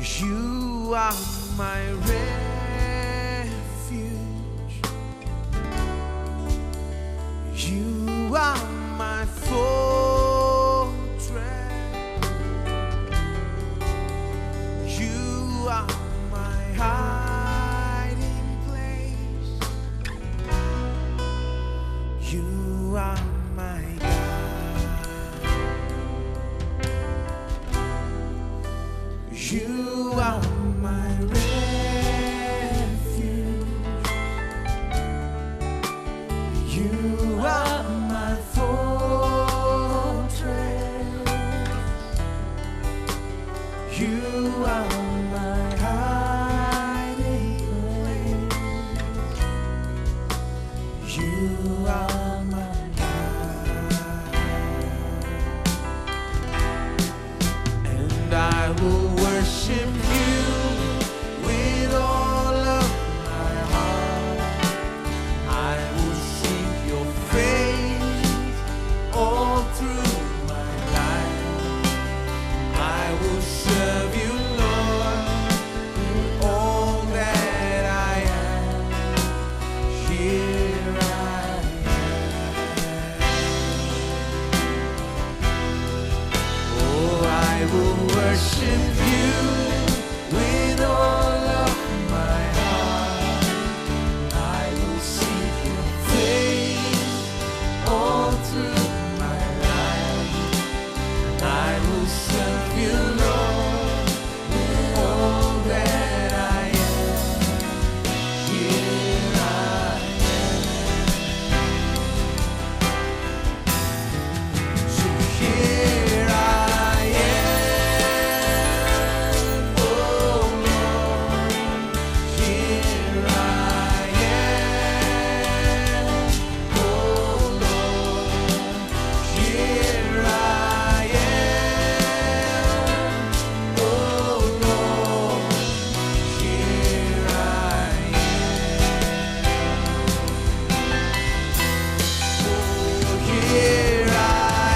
You are my refuge. You are my fortress. You are my hiding place. You are my God. You are my refuge. You are my fortress. You are my hiding place. You are my God. And I will worship you with all of my heart. I will seek your face all through my life. I will serve you, Lord, with all that I am. Here I am. Oh, I will worship you with all of my heart. I will seek your face all through my life. I will serve you, Lord, with all that I am. Here I am. So here I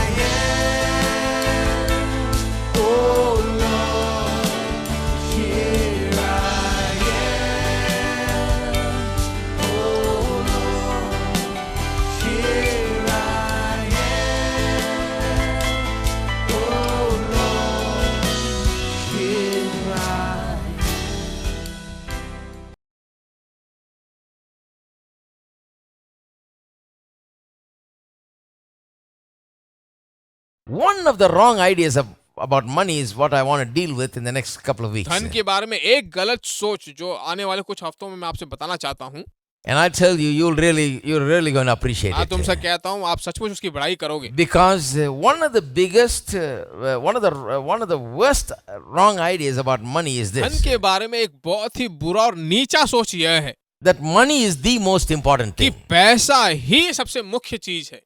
am, oh Lord. Here I am, oh Lord. Here I am, oh Lord. Here I One of the wrong ideas about money is what I want to deal with in the next couple of weeks. धन के बारे में एक गलत सोच जो आने वाले कुछ हफ्तों में मैं आपसे बताना चाहता हूँ। And I tell you, you're really going to appreciate आज it. तुमसे कहता हूँ आप सचमुच उसकी बड़ाई करोगे। Because one of the biggest, one of the worst wrong ideas about money is धन this: के बारे में एक बहुत ही बुरा और नीचा सोच यह है that money is the most important कि thing. पैसा ही सबसे मुख्य चीज है।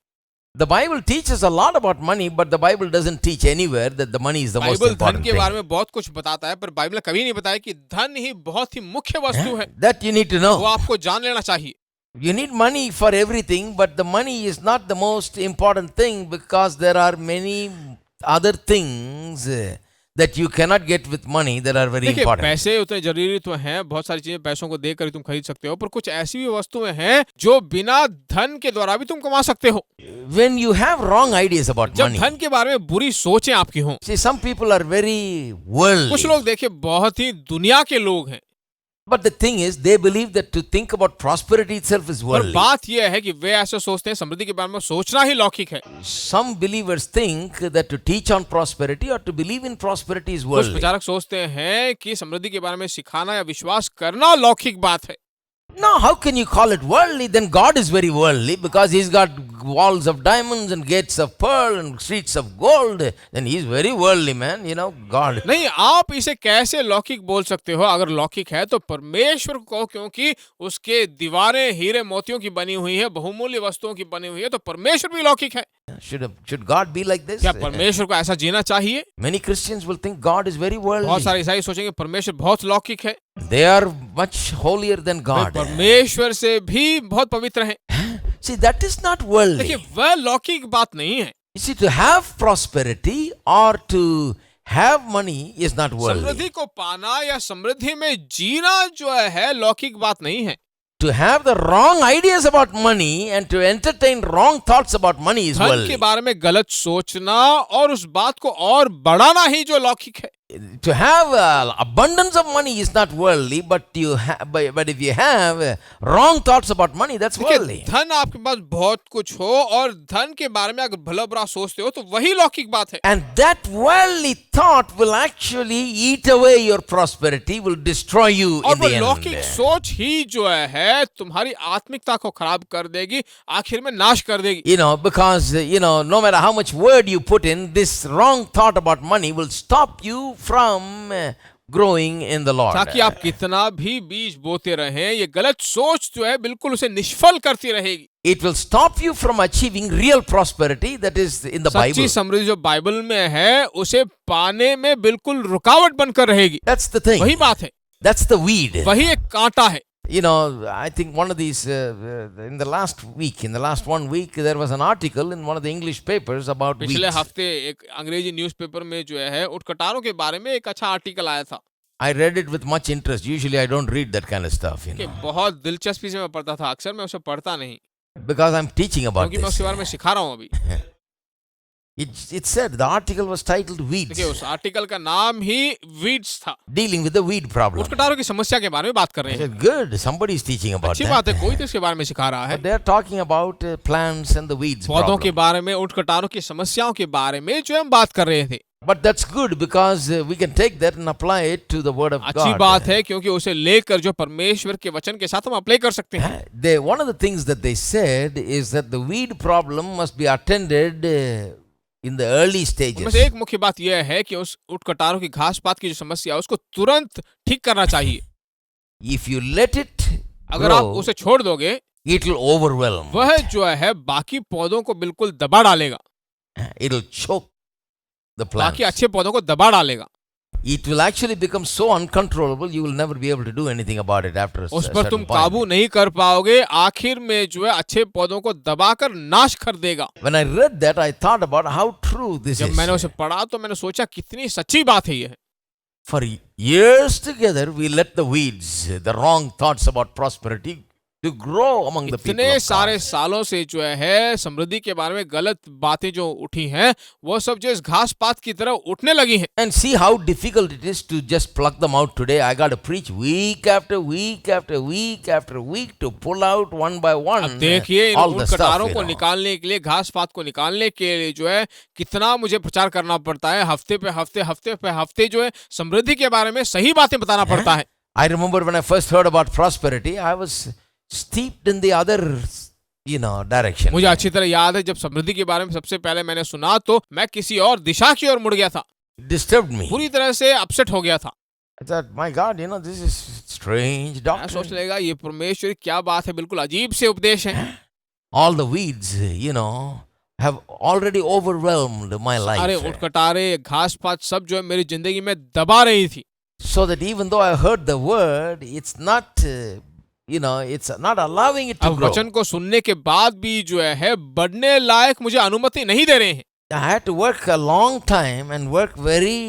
The Bible teaches a lot about money, but the Bible doesn't teach anywhere that the money is the most Bible धन important के thing. बारे में बहुत कुछ बताता है पर बाइबल ने कभी नहीं बताया कि धन ही बहुत ही मुख्य वस्तु है। That you need to वो know. आपको जान लेना चाहिए। You need money for everything, but the money is not the most important thing because there are many other things that you cannot get with money that are very देखिए important. पैसे उतने जरूरी तो हैं, बहुत सारी चीजें पैसों को देकर तुम खरीद सकते हो, पर कुछ ऐसी भी वस्तुएं हैं जो बिना धन के द्वारा भी तुम कमा सकते हो। When you have wrong ideas about जब money, धन के बारे में बुरी सोचें आपकी हों, see, some people are very worldly. कुछ लोग देखिए बहुत ही दुनिया के लोग हैं, But the thing is, they believe that to think about prosperity itself is पर worldly. बात यह है कि वे ऐसे सोचते हैं समृद्धि के बारे में सोचना ही लौकिक है। Some believers think that to teach on prosperity or to believe in prosperity is कुछ worldly. प्रचारक सोचते हैं कि समृद्धि के बारे में सिखाना या विश्वास करना लौकिक बात है। Now, how can you call it worldly? Then God is very worldly because He's got walls of diamonds and gates of pearl and streets of gold. Then He's very worldly, man. You know, God. नहीं, आप इसे कैसे लौकिक बोल सकते हो? अगर लौकिक है तो परमेश्वर को, क्योंकि उसके दीवारें हीरे मोतियों की बनी हुई है, बहुमूल्य वस्तुओं की बनी हुई है, तो परमेश्वर भी लौकिक है। Should God be like this? क्या परमेश्वर को ऐसा जीना चाहिए? Many Christians will think God is very बहुत worldly. सारे ईसाई सोचेंगे परमेश्वर बहुत लौकिक है, They are much holier than way God. परमेश्वर से भी बहुत पवित्र हैं। See, that is not worldly. देखिए वह लौकिक बात नहीं है। You see, to have prosperity or to have money is not worldly. समृद्धि को पाना या समृद्धि में जीना जो है लौकिक बात नहीं है। To have the wrong ideas about money and to entertain wrong thoughts about money is धन के worldly. बारे में गलत सोचना और उस बात को और बढ़ाना ही जो लौकिक है। To have abundance of money is not worldly, but but if you have wrong thoughts about money, that's देखिए, worldly. धन आपके पास बहुत कुछ हो और धन के बारे में अगर भला बुरा सोचते हो तो वही लौकिक बात है। And that worldly thought will actually eat away your prosperity, will destroy you और in वो the लौकिक end. सोच ही जो है तुम्हारी आत्मिकता को खराब कर देगी, आखिर में नाश कर देगी। You know, because, no matter how much word you put in, this wrong thought about money will stop you from growing in the Lord. ताकि आप कितना भी बीज बोते रहें, ये गलत सोच जो है बिल्कुल उसे निष्फल करती रहेगी। It will stop you from achieving real prosperity that is in the Bible. सच्ची समृद्धि जो बाइबल में है उसे पाने में बिल्कुल रुकावट बनकर रहेगी। That's the thing. वही बात है, That's the weed. वही एक कांटा है। I think one of these, in the last 1 week, there was an article in one of the English papers about wheat. पिछले हफ्ते एक अंग्रेजी न्यूज़पेपर में जो है उटकटारों के बारे में एक अच्छा आर्टिकल आया था I read it with much interest. Usually I don't read that kind of stuff, कि बहुत दिलचस्पी से मैं पढ़ता था। अक्सर मैं उसे पढ़ता नहीं because I'm teaching about क्योंकि मैं this. उसके बारे में सिखा रहा हूँ अभी। It said, the article was titled Weeds, देखिए उस आर्टिकल का नाम ही वीड्स था। dealing with the weed problem. उटकटारों की समस्या के बारे में बात कर I रहे हैं। said, good, somebody is teaching about अच्छी that. बात है, कोई तो इसके बारे में सिखा रहा है। But they're talking about plants and the weeds पौधों के problem. बारे में, उटकटारों की समस्याओं के बारे में जो हम बात कर रहे थे। But that's good because we can take that and apply it to the word of अच्छी God. बात है क्योंकि उसे लेकर जो परमेश्वर के वचन के साथ हम अप्लाई कर सकते हैं। One of the things that they said is that the weed problem must be attended in the early उनमें stages. से एक मुख्य बात यह है कि उस उटकटारों की घास पात की जो समस्या है उसको तुरंत ठीक करना चाहिए। If you let it अगर आप grow, उसे छोड़ दोगे, it will overwhelm. वह जो है बाकी पौधों को बिल्कुल दबा डालेगा, It will choke the बाकी plants. अच्छे पौधों को दबा डालेगा। It will actually become so uncontrollable, you will never be able to do anything about it after a उस पर तुम certain काबू point. नहीं कर पाओगे, आखिर में जो है अच्छे पौधों को दबाकर नाश कर देगा। When I read that, I thought about how true this जब is. मैंने उसे पढ़ा तो मैंने सोचा कितनी सच्ची बात है यह। For years together, we let the weeds, the wrong thoughts about prosperity, to grow among the people इतने of सारे God. सालों से जो है समृद्धि के बारे में गलत बातें जो उठी हैं वो सब जो इस घास पात की तरह उठने लगी हैं। And see how difficult it is to just pluck them out today. I got to preach week after week after week after week to pull out one by one अब देखिए इन all the stuff. उटकटारों you को know. निकालने के लिए, घास पात को निकालने के लिए जो है कितना मुझे प्रचार करना पड़ता है। हफ्ते पे हफ्ते जो है समृद्धि के बारे में सही बातें बताना पड़ता है। I remember when I first heard about prosperity, I was steeped in the other, direction. मुझे अच्छी तरह याद है जब समृद्धि के बारे में सबसे पहले मैंने सुना तो मैं किसी और दिशा की ओर मुड़ गया था, It disturbed me. पूरी तरह से अपसेट हो गया था। I thought, my God, this is strange मैं सोच doctrine. लेगा ये परमेश्वर की क्या बात है, बिल्कुल अजीब से उपदेश है। All the weeds, have already overwhelmed my अरे life. उटकटारे, घास पात सब जो है मेरी जिंदगी में दबा रही थी। So that even though I heard the word, it's not, it's not allowing it to अब grow. वचन को सुनने के बाद भी जो है बढ़ने लायक मुझे अनुमति नहीं दे रहे हैं। I had to work a long time and work very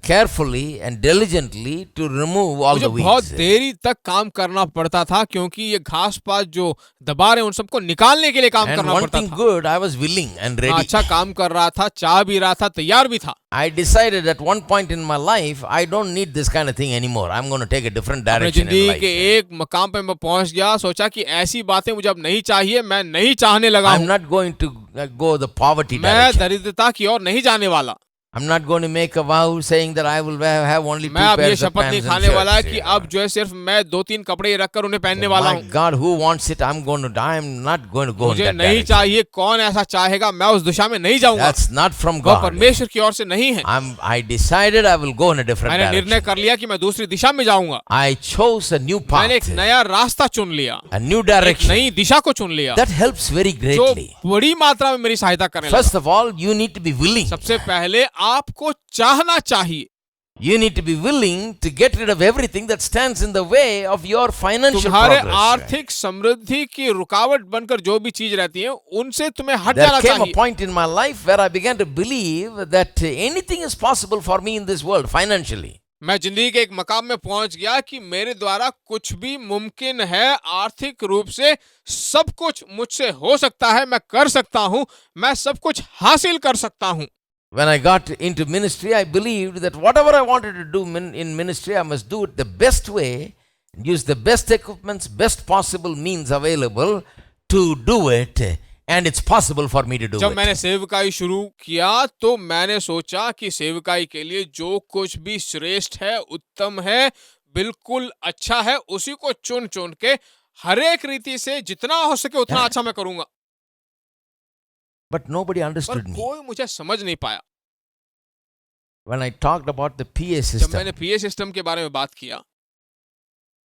carefully and diligently to remove all मुझे the बहुत weeds. देरी तक काम करना पड़ता था क्योंकि ये घास पात जो दबा रहे हैं उन सबको निकालने के लिए काम And करना one पड़ता thing था। good, I was willing and ready. अच्छा काम कर रहा था, चाह भी रहा था, तैयार भी था। I decided at one point in my life, I don't need this kind of thing anymore. I'm going to take a different अपने direction in जिंदगी life. के एक मकाम पे मैं पहुंच गया, सोचा कि ऐसी बातें मुझे अब नहीं चाहिए, मैं नहीं चाहने लगा I'm हूं। not going to go the poverty मैं direction. दरिद्रता की ओर नहीं जाने वाला। I'm not going to make a vow saying that I will have only 2 मैं अब ये pairs of शपथ नहीं pants खाने and वाला shirts. कि अब जो है सिर्फ मैं 2-3 कपड़े रखकर उन्हें पहनने वाला My हूँ। God, who wants it? I'm not going to go in मुझे that नहीं direction. चाहिए, कौन ऐसा चाहेगा, मैं उस दिशा में नहीं जाऊंगा। That's not from वह God. परमेश्वर की ओर से नहीं है। I decided I will go in a different मैंने निर्णय direction. कर लिया कि मैं दूसरी दिशा में जाऊंगा। I chose a new path, मैंने एक नया रास्ता चुन लिया, a new एक direction. नई दिशा को चुन लिया That helps very जो greatly. बड़ी मात्रा में मेरी सहायता करने लगा। First of all, you need to be willing. सबसे पहले आपको चाहना चाहिए। You need to be willing to get rid of everything that stands in the way of your financial तुम्हारे progress. आर्थिक समृद्धि की रुकावट बनकर जो भी चीज रहती है उनसे तुम्हें हट There जाना came a चाहिए। point in my life where I began to believe that anything is possible for me in this world financially. मैं जिंदगी के एक मकाम में पहुंच गया कि मेरे द्वारा कुछ भी मुमकिन है, आर्थिक रूप से सब कुछ मुझसे हो सकता है, मैं कर सकता हूं, मैं सब कुछ हासिल कर सकता हूं। When I got into ministry, I believed that whatever I wanted to do in ministry, I must do it the best way, use the best equipments, best possible means available to do it, and it's possible for me to do जब it. मैंने सेवकाई शुरू किया तो मैंने सोचा कि सेवकाई के लिए जो कुछ भी श्रेष्ठ है, उत्तम है, बिल्कुल अच्छा है, उसी को चुन चुन के हर एक रीति से जितना हो सके उतना अच्छा मैं करूंगा। But nobody पर understood me. कोई मुझे समझ नहीं पाया। When I talked about the PA जब system, मैंने पीए सिस्टम के बारे में बात किया,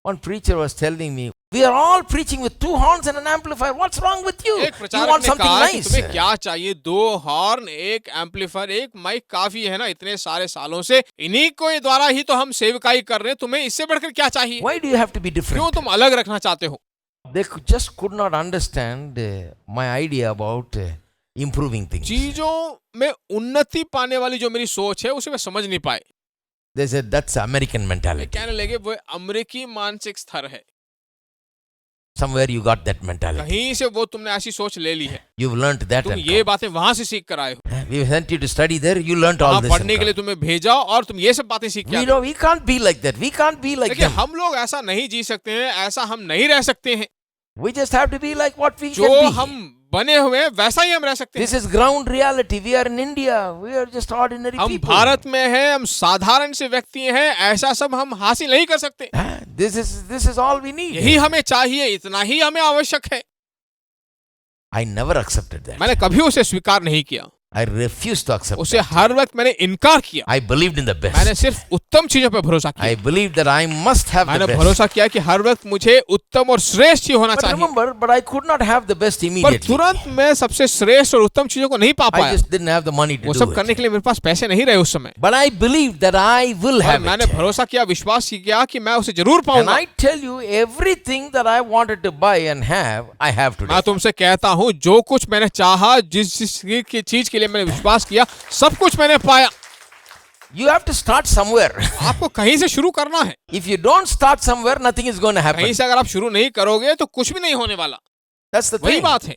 one preacher was telling me, we are all preaching with 2 horns and an amplifier. What's wrong with you? एक You प्रचारक want ने something कहा कि nice. तुम्हें क्या चाहिए, 2 हॉर्न, 1 एम्पलीफायर, 1 माइक काफी है ना, इतने सारे सालों से इन्हीं को द्वारा ही तो हम सेवकाई कर रहे हैं, तुम्हें इससे बढ़कर क्या चाहिए? Why do you have to be क्यों different? तुम अलग रखना चाहते हो? They just could not understand my idea about improving things. चीजों में उन्नति पाने वाली जो मेरी सोच है उसे वे समझ नहीं पाए। They said that's American way mentality. कहने लगे वो अमेरिकी मानसिक स्तर है, Somewhere you got that mentality. कहीं से वो तुमने ऐसी सोच ले ली है, You've learnt that. तुम And ये बातें वहां से सीख कर आए हो, come. We sent you to study there. You learnt all वहां this. पढ़ने and के लिए come. तुम्हें भेजा और तुम ये सब बातें सीख के We आए। know we can't be like that. We can't be like देखिए them. हम लोग ऐसा नहीं जी सकते हैं, ऐसा हम नहीं रह सकते हैं, We just have to be like what we जो can be. हम बने हुए हैं वैसा ही हम रह सकते हैं। This is ground reality. We are in India. We are just ordinary हम people. भारत में हैं, हम साधारण से व्यक्ति हैं, ऐसा सब हम हासिल नहीं कर सकते। This is all we need. यही हमें चाहिए, इतना ही हमें आवश्यक है। I never accepted that. मैंने कभी उसे स्वीकार नहीं किया, I refused to accept उसे that. हर वक्त मैंने इनकार किया। I believed in the मैंने best. सिर्फ उत्तम चीजों पर भरोसा I किया। believed that I must have the मैंने best. भरोसा किया कि हर वक्त मुझे उत्तम और श्रेष्ठ ही होना But चाहिए। remember, but I could not have the best पर immediately. तुरंत मैं सबसे श्रेष्ठ और उत्तम चीजों को नहीं पा I पाया। just didn't have the money to वो do सब करने it. के लिए मेरे पास पैसे नहीं रहे उस समय। But I believed that I will और have मैंने it. भरोसा किया, विश्वास किया कि मैं उसे जरूर And पाऊंगा। I tell you, everything that I wanted to buy and have, I have today. मैं तुमसे कहता हूँ, जो कुछ मैंने चाहा, जिस चीज के लिए मैंने विश्वास किया, सब कुछ मैंने पाया। You have to start somewhere. आपको कहीं से शुरू करना है। If you don't start somewhere, nothing is going to happen. कहीं से अगर आप शुरू नहीं करोगे तो कुछ भी नहीं होने वाला। That's the वही thing. बात है,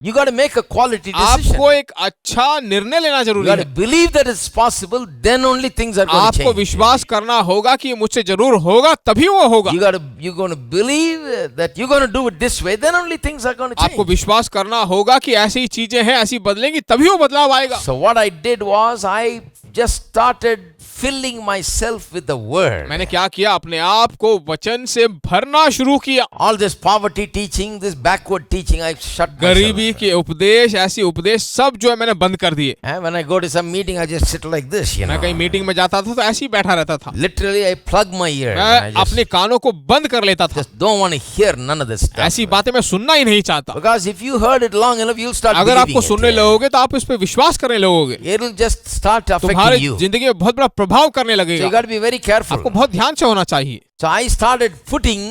You got to make a quality decision. आपको एक अच्छा निर्णय लेना You जरूरी got to है। believe that it's possible, then only things are going to आपको change. विश्वास करना होगा कि ये मुझसे जरूर होगा, तभी वो होगा। You're going to believe that you're going to do it this way, then only things are going to आपको change. विश्वास करना होगा कि ऐसी ही चीजें हैं, ऐसी बदलेंगी, तभी वो बदलाव आएगा। So what I did was I just started filling myself with the word. मैंने क्या किया, अपने आप को वचन से भरना शुरू किया। All this poverty teaching, this backward teaching, I shut myself. गरीबी के उपदेश, ऐसी उपदेश सब जो है मैंने बंद कर दिए। When I go to some meeting, I just sit like this, you मैं कहीं know. मीटिंग में जाता था तो ऐसे ही बैठा रहता था। Literally, I plug my ear. मैं अपने कानों को बंद कर लेता था। Just don't want to hear none of this stuff. ऐसी बातें मैं सुनना ही नहीं चाहता। Because if you heard it long enough, you'll start अगर believing आपको सुनने it. लगोगे तो आप इस पे विश्वास करने लगोगे, It'll just start तुम्हारे affecting you. So जिंदगी में बहुत बड़ा प्रभाव करने you लगेगा। got to be very careful. आपको बहुत ध्यान से होना चाहिए। So I started putting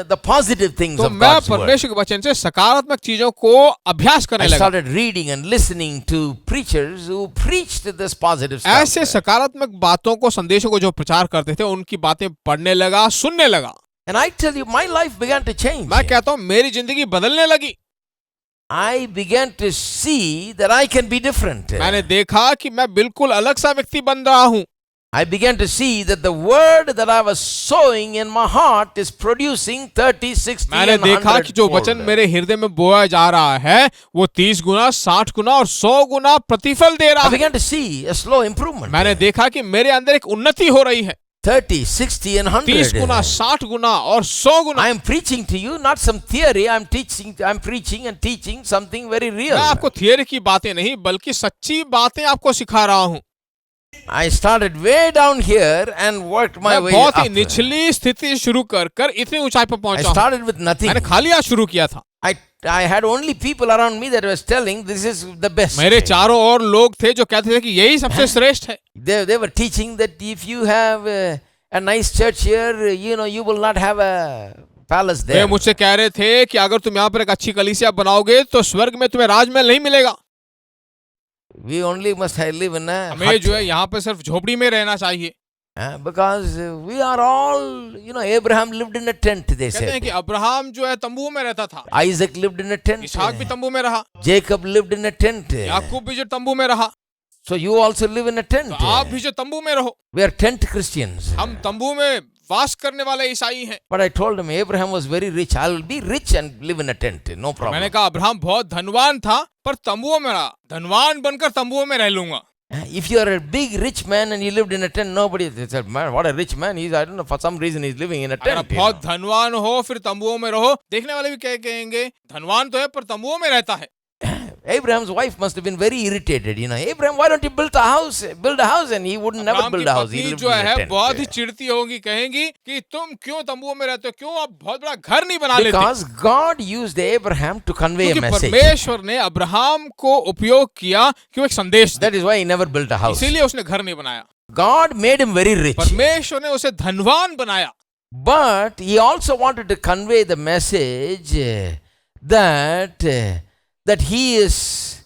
the positive things तो of मैं God's word. परमेश्वर के वचन से सकारात्मक चीजों को अभ्यास करने I लगा। started reading and listening to preachers who preached this positive stuff. ऐसे सकारात्मक बातों को, संदेशों को जो प्रचार करते थे, उनकी बातें पढ़ने लगा, सुनने लगा। And I tell you, my life began to change. मैं कहता हूँ मेरी जिंदगी बदलने लगी। I began to see that I can be different. मैंने देखा कि मैं बिल्कुल अलग सा व्यक्ति बन रहा हूँ। I began to see that the word that I was sowing in my heart is producing 30, 60 मैंने and देखा 100 कि जो वचन fold. मेरे हृदय में बोया जा रहा है वो 30 गुना, 60 गुना और 100 गुना प्रतिफल दे रहा I है। began to see a slow improvement. मैंने देखा कि मेरे अंदर एक उन्नति हो रही है। 30, 60 and 30 गुना, 100. 60 गुना और 100 गुना। I am preaching to you, not some theory. I'm preaching and teaching something very real. मैं आपको थियरी की बातें नहीं बल्कि सच्ची बातें आपको सिखा रहा हूँ। I started way down here and worked my मैं way बहुत ही up. निचली स्थिति शुरू कर कर इतनी ऊंचाई पर I पहुंचा हूँ। started with nothing. मैंने खाली आज शुरू किया था। I had only people around me that was telling this is the best. मेरे चारों ओर लोग थे जो कहते थे कि यही सबसे श्रेष्ठ है। They were teaching that if you have a nice church here, you will not have a palace way there. मुझसे कह रहे थे कि अगर तुम यहाँ पर एक अच्छी कलीसिया बनाओगे तो स्वर्ग में तुम्हें राजमहल नहीं मिलेगा। We only must live in a हमें hut. जो है यहाँ पर सिर्फ झोपड़ी में रहना चाहिए। Because we are all, Abraham lived in a tent, they कहते हैं said. कि अब्राहम जो है तंबू में रहता था, Isaac lived in a tent. इसहाक भी तंबू में रहा, Jacob lived in a tent. याकूब भी जो तंबू में रहा, So you also live in a tent. तो आप भी जो तंबू में रहो। We are tent Christians. हम तंबू में वास करने वाले ईसाई हैं। But I told him Abraham was very rich. I will be rich and live in a tent. No problem. मैंने कहा अब्राहम बहुत धनवान था पर तंबुओं में रहा, धनवान बनकर तंबुओं में रह लूंगा। If you are a big rich man and you lived in a tent, nobody said, man, what a rich man he is. I don't know, for some reason he's living in a अगर आप tent. बहुत धनवान हो फिर तंबुओं में रहो, देखने वाले भी कहेंगे धनवान तो है पर तंबुओं में रहता है। Abraham's wife must have been very irritated. Abraham, why don't you build a house? Build a house, and he would never Abraham build की a house. He पत्नी lived जो in a है tent. बहुत ही चिढ़ती होगी, कहेंगी कि तुम क्यों तंबुओं में रहते हो, क्यों आप बहुत बड़ा घर नहीं बना लेते। Because God used Abraham to convey a क्योंकि message. परमेश्वर ने अब्राहम को उपयोग किया कि वो एक संदेश दे, That is why he never built a house. इसीलिए उसने घर नहीं बनाया। God made him very rich. परमेश्वर ने उसे धनवान बनाया, But he also wanted to convey the message that he is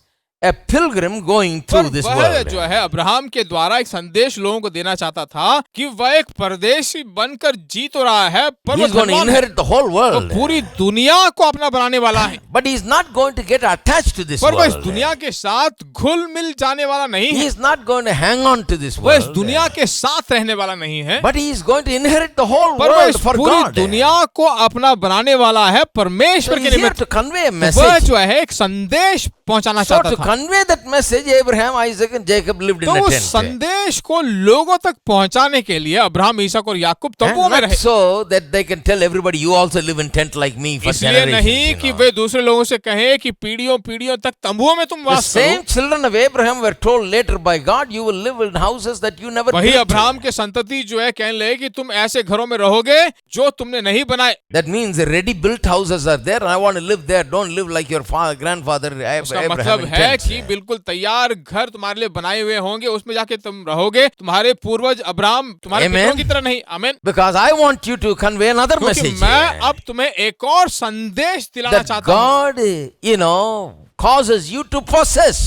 a pilgrim going through this वह world. जो है अब्राहम के द्वारा एक संदेश लोगों को देना चाहता था कि वह एक परदेशी बनकर जी तो रहा है पर He वो is going to धनवान है, inherit the whole वो world. पूरी दुनिया को अपना बनाने वाला है, But he is not going to get attached to this पर वह इस world. दुनिया के साथ घुल मिल जाने वाला नहीं He है, is not going to hang on to this वह इस world. दुनिया के साथ रहने वाला नहीं है, But he is going to inherit the whole पर वह इस world for पूरी God. दुनिया को अपना बनाने वाला है So परमेश्वर he के is here निमित्त। to convey a वह message. जो है एक संदेश पहुंचाना So चाहता to था, convey that message, Abraham, Isaac and Jacob lived in तो a उस tent. संदेश को लोगों तक पहुंचाने के लिए अब्राहम, इसहाक और याकूब तंबुओं And में not रहे। so that they can tell everybody, you also live in tent like me for इसलिए नहीं generations. कि वे दूसरे लोगों से कहें कि पीढ़ियों पीढ़ियों तक तंबुओं में तुम The वास करो। same children of Abraham were told later by God, you will live in houses that you never वही built. अब्राहम के संतति जो है कहने लगे कि तुम ऐसे घरों में रहोगे जो तुमने नहीं बनाए। That means the ready built houses are there and I want to live there. Don't live like your grandfather उसका Abraham मतलब in है tents. कि बिल्कुल तैयार घर तुम्हारे लिए बनाए हुए होंगे, उसमें जाके तुम रहोगे। तुम्हारे पूर्वज अब्राहम तुम्हारे Amen. पितरों की तरह नहीं। आमीन। Because I want you to convey another क्योंकि message. मैं अब तुम्हें एक और संदेश दिलाना That चाहता हूँ God, causes you to possess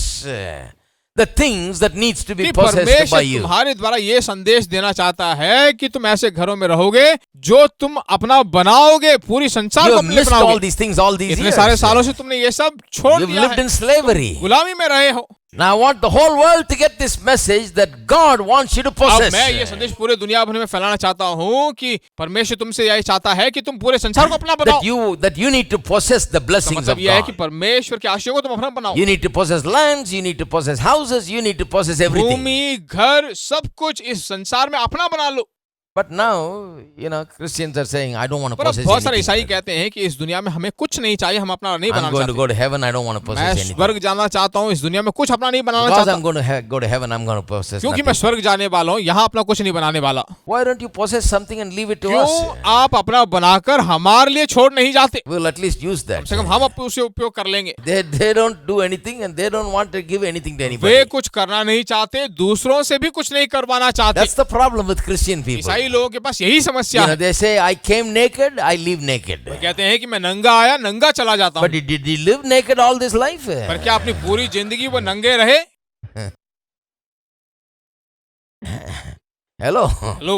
the things that needs to be कि possessed by परमेश्वर you. तुम्हारे द्वारा ये संदेश देना चाहता है कि तुम ऐसे घरों में रहोगे जो तुम अपना बनाओगे, पूरी संसार You को have अपने लिए missed all बनाओगे। these things all these इतने years. सारे सालों से तुमने ये सब छोड़ You've दिया lived है, in slavery. गुलामी में रहे हो। Now I want the whole world to get this message that God wants you to अब possess. मैं ये संदेश पूरे दुनिया भर में फैलाना चाहता हूँ कि परमेश्वर तुमसे यही चाहता है कि तुम पूरे संसार को अपना बनाओ। That you need to possess the इसका blessings मतलब of यह है कि God. परमेश्वर के आशीर्वाद को तुम अपना बनाओ। You need to possess lands, you need to possess houses, you need to possess everything. भूमि, घर, सब कुछ इस संसार में अपना बना लो। But now, Christians are saying, I don't want to पर अब possess बहुत सारे ईसाई anything. कहते हैं कि इस दुनिया में हमें कुछ नहीं चाहिए, हम अपना नहीं I'm बनाना going to चाहते। go to heaven, I don't want to मैं possess anything. स्वर्ग जाना चाहता हूँ, इस दुनिया में कुछ अपना नहीं बनाना Because चाहता। I'm going to go to heaven, I'm going to possess क्योंकि मैं nothing. स्वर्ग जाने वाला हूँ, यहाँ अपना कुछ नहीं बनाने वाला। Why don't you possess something and leave it to क्यों us? आप अपना बनाकर हमारे लिए छोड़ नहीं जाते? We'll at least use come that. से कम हम उसे उपयोग कर लेंगे। They don't do anything and they don't want to give anything to way anybody. कुछ करना नहीं चाहते, दूसरों से भी कुछ नहीं करवाना चाहते। That's the problem with Christian people. ईसाई लोगों के पास यही समस्या है। They say, I came naked, I leave naked. कहते हैं कि मैं नंगा आया, नंगा चला जाता हूँ। But did you live naked all this life? पर क्या अपनी पूरी जिंदगी वो नंगे रहे? Hello. Hello,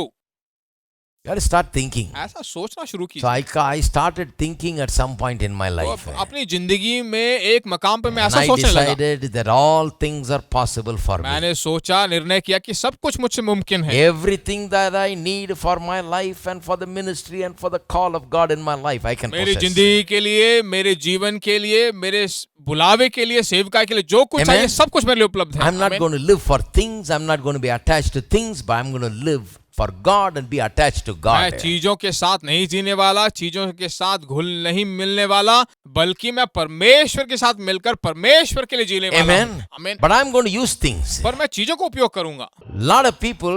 You got to start thinking. ऐसा सोचना शुरू So कीजिए। I started thinking at some point in my तो life. अपनी जिंदगी में एक मकाम पे मैं And ऐसा I सोचने लगा। decided that all things are possible for me. मैंने सोचा, निर्णय किया कि सब कुछ मुझसे मुमकिन है। Everything that I need for my life and for the ministry and for the call of God in my life, I can मेरी possess. जिंदगी के लिए, मेरे जीवन के लिए, मेरे बुलावे के लिए, सेवकाई के लिए जो कुछ चाहिए सब कुछ मेरे लिए उपलब्ध है। I'm not आमीन। going to live for things. I'm not going to be attached to things, but I'm going to live for God and be attached to मैं God. चीजों के साथ नहीं जीने वाला, चीजों के साथ घुल नहीं मिलने वाला, बल्कि मैं परमेश्वर के साथ मिलकर परमेश्वर के लिए जीने वाला Amen. हूं। आमीन। But I'm going to use things. पर मैं चीजों को उपयोग करूंगा। lot of people,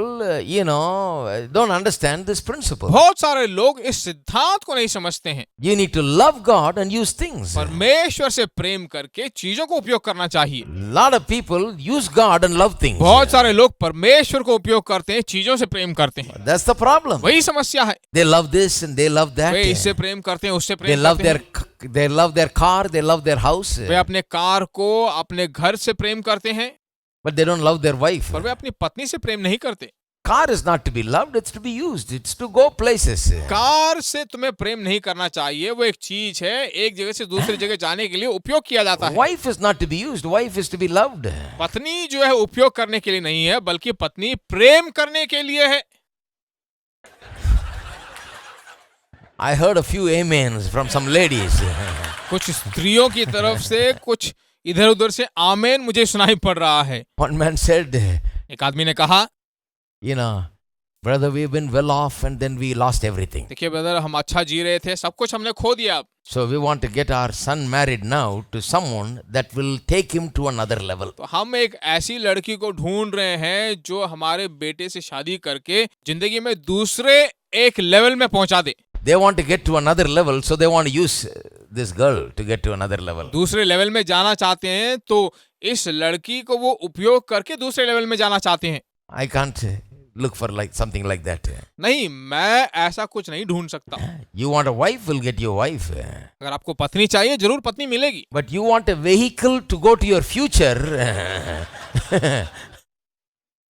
don't understand this principle. बहुत सारे लोग इस सिद्धांत को नहीं समझते हैं। You need to love God and use things. परमेश्वर से प्रेम करके चीजों को उपयोग करना चाहिए। lot of people use God and love things. बहुत सारे लोग परमेश्वर को उपयोग करते हैं, चीजों से प्रेम करते हैं। That's the problem. वही समस्या है। They love this and they love that. वे इससे प्रेम करते हैं, उससे They प्रेम love करते their हैं। they love their car, they love their house, वे अपने कार को, अपने घर से प्रेम करते हैं, but they don't love their wife. पर वे अपनी पत्नी से प्रेम नहीं करते। Car is not to be loved, it's to be used. It's to go places. Car से तुम्हें प्रेम नहीं करना चाहिए, वो एक चीज है, एक जगह से दूसरी जगह जाने के लिए उपयोग किया जाता है। Wife is not to be used, wife is to be loved. पत्नी जो है उपयोग करने के लिए नहीं है, बल्कि पत्नी प्रेम करने के लिए है। I heard a few amens from some ladies. कुछ स्त्रियों की तरफ से कुछ इधर उधर से आमेन मुझे सुनाई पड़ रहा है। One man said, एक आदमी ने कहा, brother, we've been well off and then we lost everything. देखिए ब्रदर, हम अच्छा जी रहे थे, सब कुछ हमने खो दिया। So we want to get our son married now to someone that will take him to another level. तो हम एक ऐसी लड़की को ढूंढ रहे हैं जो हमारे बेटे से शादी करके जिंदगी में दूसरे एक लेवल में पहुंचा दे। They want to get to another level, so they want to use this girl to get to another level. दूसरे लेवल में जाना चाहते हैं, तो इस लड़की को वो उपयोग करके दूसरे लेवल में जाना चाहते हैं। I can't look for something like that. नहीं, मैं ऐसा कुछ नहीं ढूंढ सकता। You want a wife, we'll get you a wife. अगर आपको पत्नी चाहिए, जरूर पत्नी मिलेगी। But you want a vehicle to go to your future,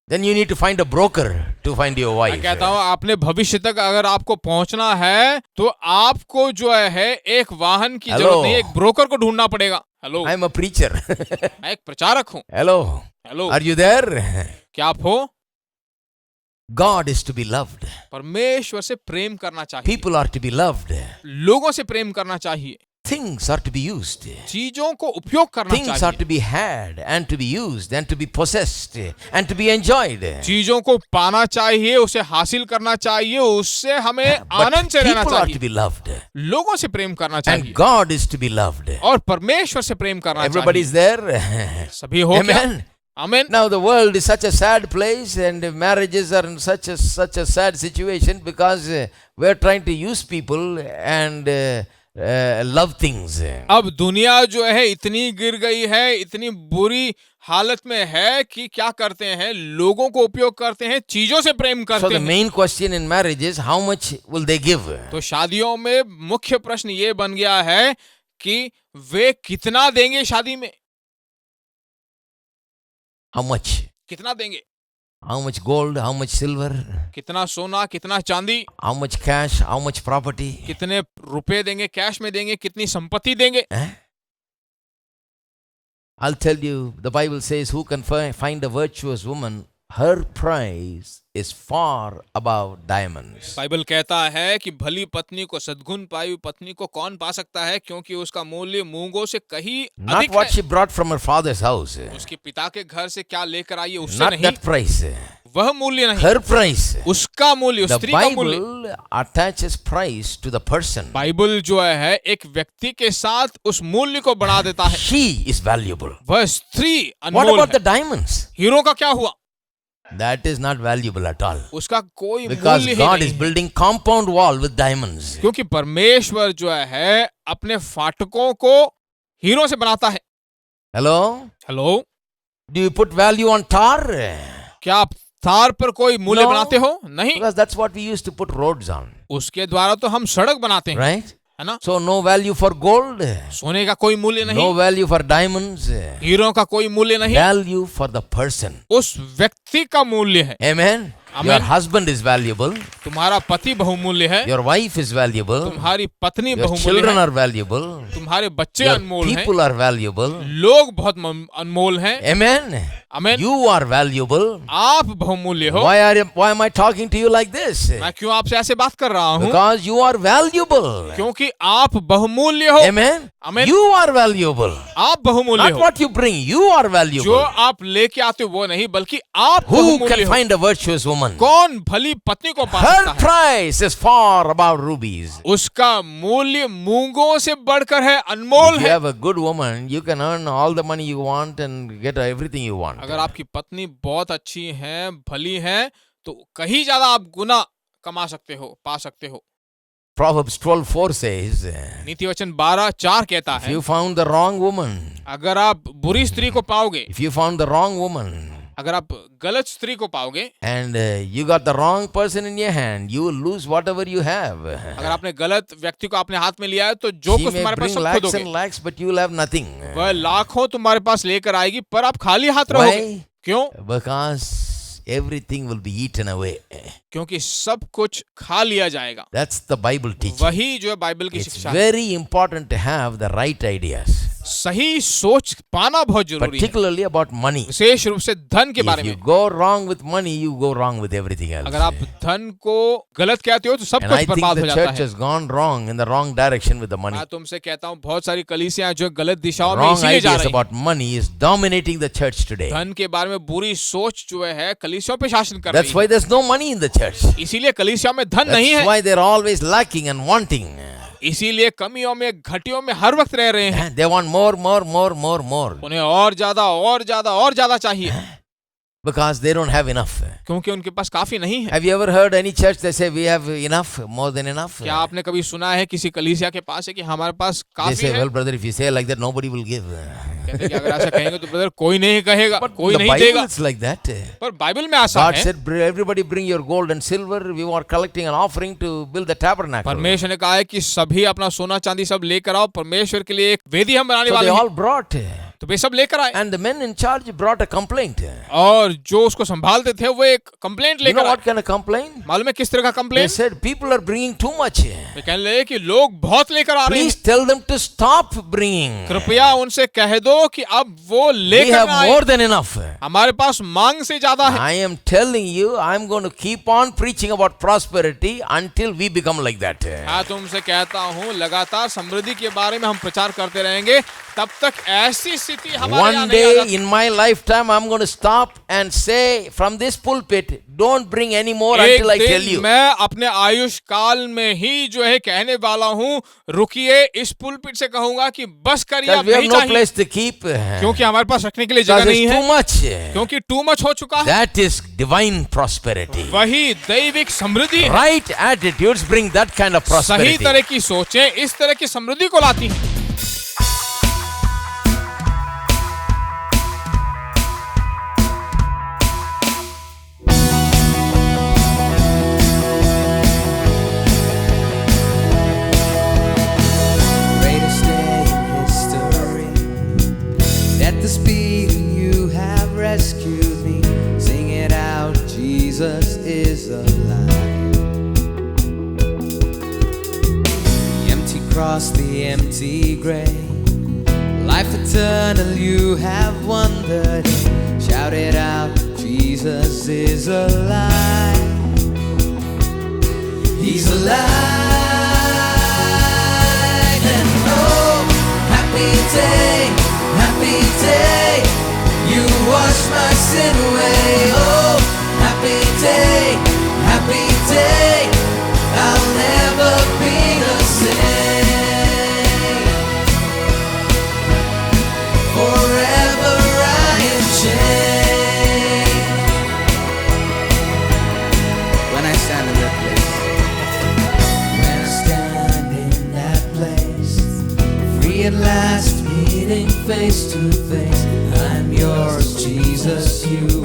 then you need to find a broker to find your wife. मैं कहता हूँ, अपने भविष्य तक अगर आपको पहुंचना है, तो आपको जो है एक वाहन की जरूरत नहीं, एक ब्रोकर को ढूंढना पड़ेगा। Hello, I'm a preacher. मैं एक प्रचारक हूँ। Hello. Hello, Are you there? क्या आप हो? God is to be loved. परमेश्वर से प्रेम करना चाहिए। People are to be loved. लोगों से प्रेम करना चाहिए। Things are to be used. चीजों को उपयोग करना Things are चाहिए। to be had and to be used and to be possessed and to be enjoyed. चीजों को पाना चाहिए, उसे हासिल करना चाहिए, उससे हमें But आनंद से रहना people are to चाहिए। be loved. लोगों से प्रेम करना And चाहिए God is to be loved. और परमेश्वर से प्रेम करना Everybody चाहिए। is there? सभी हो क्या? Amen. आमीन। Now the world is such a sad place and marriages are in such a sad situation because we are trying to use people and love things. अब दुनिया जो है इतनी गिर गई है, इतनी बुरी हालत में है कि क्या करते हैं, लोगों को उपयोग करते हैं, चीजों से प्रेम So करते the हैं। main question in marriage is how much will they give? तो शादियों में मुख्य प्रश्न ये बन गया है कि वे कितना देंगे शादी में, How much? कितना देंगे, How much gold? How much silver? कितना सोना, कितना चांदी, How much cash? How much property? कितने रुपए देंगे, कैश में देंगे, कितनी संपत्ति देंगे। I'll tell you, the Bible says, who can find a virtuous woman? Her price is far above diamonds. Bible कहता है कि भली पत्नी को, सद्गुण पाई हुई पत्नी को कौन पा सकता है, क्योंकि उसका मूल्य मूंगों से कहीं Not अधिक what है। she brought from her father's house. उसके पिता के घर से क्या लेकर आई है, उससे Not नहीं, that price. वह मूल्य नहीं, Her price. उसका मूल्य, उस The स्त्री का मूल्य। Bible attaches price to the person. Bible जो है एक व्यक्ति के साथ उस मूल्य को बढ़ा देता है। She is valuable. वह स्त्री What अनमोल about है। the diamonds? हीरो का क्या हुआ, That is not valuable at all. उसका कोई Because मूल्य ही God नहीं is है। building compound wall with diamonds. क्योंकि परमेश्वर जो है अपने फाटकों को हीरो से बनाता है। Hello? Hello, Do you put value on tar? क्या आप तार पर कोई मूल्य No. बनाते हो? नहीं, Because that's what we used to put roads on. उसके द्वारा तो हम सड़क बनाते हैं, Right? है ना। So no value for gold. सोने का कोई मूल्य नहीं, No value for diamonds. Hero का कोई मूल्य नहीं, Value for the person. उस व्यक्ति का मूल्य है। Amen. Amen. Your husband is valuable. तुम्हारा पति बहुमूल्य है, Your wife is valuable. तुम्हारी पत्नी Your बहुमूल्य children है, are valuable. तुम्हारे बच्चे Your अनमोल हैं, people are valuable. लोग बहुत अनमोल हैं। Amen. आमीन। You are valuable. आप बहुमूल्य हो। Why am I talking to you like this? मैं क्यों आपसे ऐसे बात कर रहा हूँ? Because you are valuable. क्योंकि आप बहुमूल्य हो। Amen. Amen. You are valuable. आप बहुमूल्य Not हो। what you bring. You are जो valuable. आप लेके आते हो वो नहीं, बल्कि आप Who बहुमूल्य can हो। find a virtuous woman? woman. कौन भली पत्नी को पा Her सकता है? price is far above rubies. उसका मूल्य मूंगों से बढ़कर है, अनमोल If you है। have a good woman, you can earn all the money you want and get everything you want. अगर आपकी पत्नी बहुत अच्छी है, भली है, तो कहीं ज्यादा आप गुना कमा सकते हो, पा सकते हो। Proverbs 12:4 says, नीति वचन 12:4 कहता if है, you found the wrong woman, अगर आप बुरी स्त्री को पाओगे, if you found the wrong woman, अगर आप गलत स्त्री को पाओगे, and you got the wrong person in your hand, you will lose whatever you have. अगर आपने गलत व्यक्ति को अपने हाथ में लिया है, तो जो She कुछ may तुम्हारे पास bring सब lakhs खोदोगे। and lakhs, but you will have nothing. वह लाखों तुम्हारे पास लेकर आएगी, पर आप खाली हाथ रहोगे। Why? क्यों? Because everything will be eaten away. क्योंकि सब कुछ खा लिया जाएगा। That's the Bible teaching. वही जो है बाइबल की It's शिक्षा है। very important to have the right ideas, सही सोच पाना बहुत जरूरी है, particularly about money. विशेष रूप से धन के बारे If you में। go wrong with money, you go wrong with everything else. अगर आप धन को गलत कहते हो तो सब And I कुछ think बर्बाद हो the जाता church है। has gone wrong in the wrong direction with the money. मैं तुमसे कहता हूँ, बहुत सारी कलीसियां जो गलत दिशाओं में Wrong इसीलिए जा ideas रही हैं। about money is dominating the church today. धन के बारे में बुरी सोच जो है कलीसियाओं पे शासन कर That's रही why है। there's no money in the church. इसीलिए कलीसिया में धन नहीं That's है, why they're always lacking and wanting. इसीलिए कमियों में घटियों में हर वक्त रह रहे हैं। They want more, more, more, more, more. उन्हें और ज्यादा और ज्यादा और ज्यादा चाहिए, Because they don't have enough. क्योंकि उनके पास काफी नहीं है। Have you ever heard any church that say we have enough, more than enough? क्या आपने कभी सुना है किसी कलीसिया के पास है कि हमारे पास They काफी say, है? well, brother, if you say like that, nobody will give. कहते हैं कि अगर ऐसा कहेंगे तो ब्रदर कोई नहीं कहेगा, कोई The नहीं Bible देगा। is like that. पर बाइबल में ऐसा God है, said, everybody bring your gold and silver. We are collecting an offering to build the tabernacle. परमेश्वर ने कहा है कि सभी अपना सोना चांदी सब लेकर आओ, परमेश्वर के लिए एक वेदी हम बनाने So they वाले हैं। all brought. तो वे सब लेकर आए, And the men in charge brought a complaint. और जो उसको संभालते थे वो एक कंप्लेंट You know लेकर आए। what kind of complaint? मालूम है किस तरह का They complaint? said, people are bringing too much. वे कहने लगे कि लोग बहुत लेकर आ रहे Please हैं, tell them to stop bringing. कृपया उनसे कह दो कि अब वो We लेकर have ना आए। more than enough. हमारे पास मांग से ज्यादा है। I am telling you, I'm going to keep on preaching about prosperity until we become like that. मैं तुमसे कहता हूँ, लगातार समृद्धि के बारे में हम प्रचार करते रहेंगे, तब तक ऐसी स्थिति हमारे यहाँ One नहीं आ day जाती। in my lifetime, I'm going to stop and say from this pulpit, don't bring any more एक until I tell दिन you. मैं अपने आयुष काल में ही जो है कहने वाला हूँ, रुकिए, इस पुलपिट से कहूंगा कि बस करिए, Because अब we have नहीं no चाहिए, place to keep. क्योंकि हमारे पास रखने के लिए Because जगह नहीं it's है, too much. क्योंकि टू मच हो चुका है। That is divine prosperity. वही दैविक समृद्धि है। Right attitudes bring that kind of सही prosperity. तरह की सोचें इस तरह की समृद्धि को लाती हैं। Greatest day in history. At the speed you have rescued me. Sing it out, Jesus is alive. The empty cross, the empty grave. Life eternal you have wondered. Shout it out, Jesus is alive. He's alive. And oh, happy day, you wash my sin away. Oh, happy day, I'll never be the same. Forever I am changed. When I stand in that place, when I stand in that place, free at last, meeting face to face. I'm yours, Jesus, you